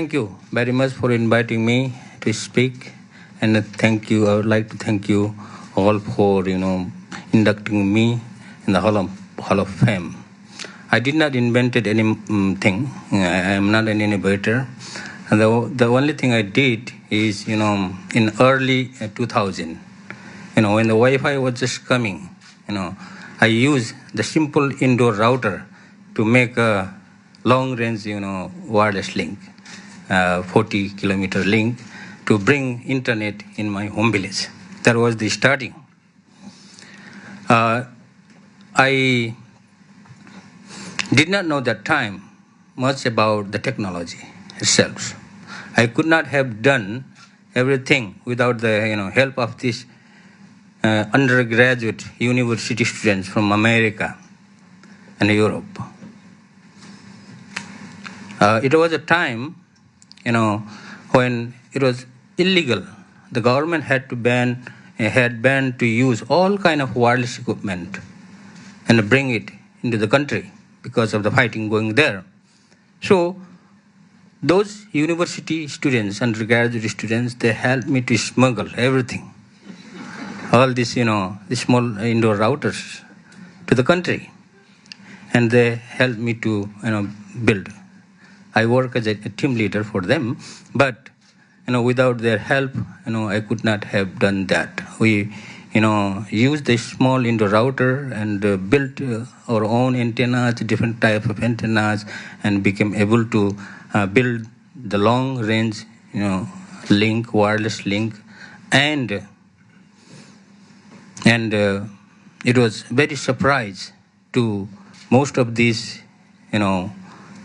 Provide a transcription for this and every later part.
Thank you very much for inviting me to speak, and thank you. I would like to thank you all for inducting me in the Hall of Fame. I did not invented anything. I am not an innovator. And the only thing I did is in early 2000, when the Wi-Fi was just coming, I used the simple indoor router to make a long range wireless link, 40-kilometer link, to bring internet in my home village. That was the starting. I did not know that time much about the technology itself. I could not have done everything without the help of these undergraduate university students from America and Europe. It was a time, when it was illegal. The government had banned to use all kind of wireless equipment and bring it into the country because of the fighting going there. So those university students, undergraduate students, they helped me to smuggle everything, all these small indoor routers to the country, and they helped me to build. I work as a team leader for them, but without their help, I could not have done that. We used this small indoor router and built our own antennas, different type of antennas, and became able to build the long range link, wireless link, and it was very surprise to most of these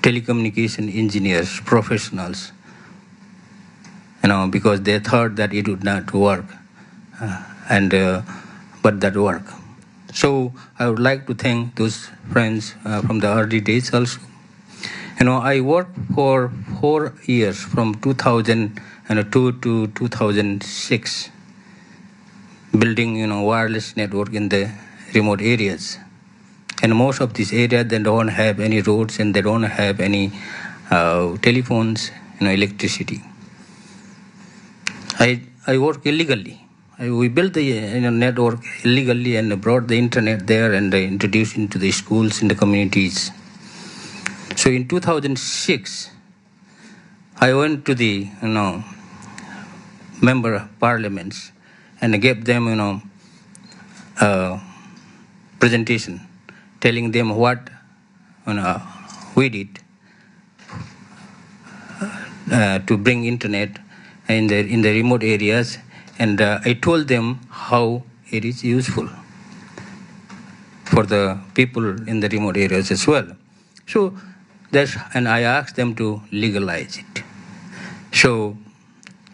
telecommunication engineers, professionals, because they thought that it would not work, but that worked. So I would like to thank those friends from the early days also. I worked for 4 years from 2002 to 2006, building wireless network in the remote areas. And most of these areas, they don't have any roads and they don't have any telephones, electricity. I work illegally. We built the network illegally and brought the internet there and introduced into the schools in the communities. So in 2006, I went to the member parliaments and gave them presentation, telling them what we did to bring internet in the remote areas, and I told them how it is useful for the people in the remote areas as well. So and I asked them to legalize it. So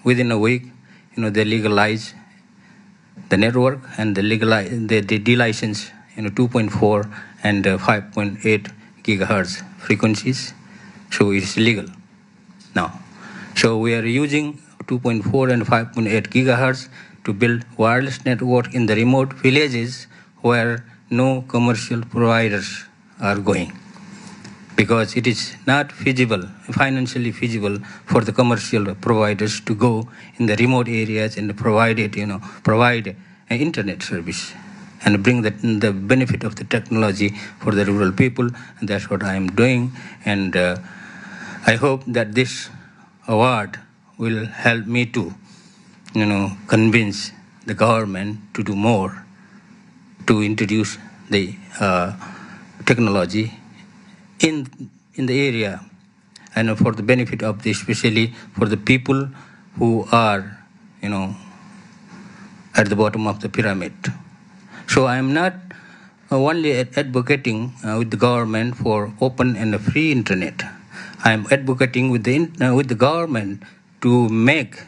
within a week, they legalized the network and they delicense 2.4 and 5.8 gigahertz frequencies. So it's legal now. So we are using 2.4 and 5.8 gigahertz to build wireless network in the remote villages where no commercial providers are going, because it is not financially feasible for the commercial providers to go in the remote areas and provide an internet service and bring the benefit of the technology for the rural people. And that's what I am doing. And I hope that this award will help me to, convince the government to do more, to introduce the technology in the area, and for the benefit of especially for the people who are, at the bottom of the pyramid. So I am not only advocating with the government for open and free internet. I am advocating with the government to make,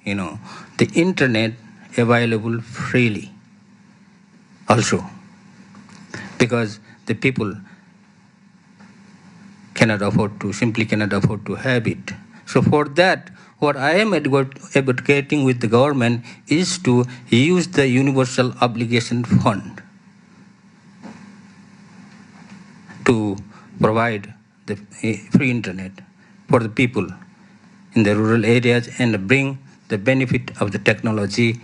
the internet available freely also, because the people simply cannot afford to have it. So for that, what I am advocating with the government is to use the universal obligation fund to provide the free internet for the people in the rural areas and bring the benefit of the technology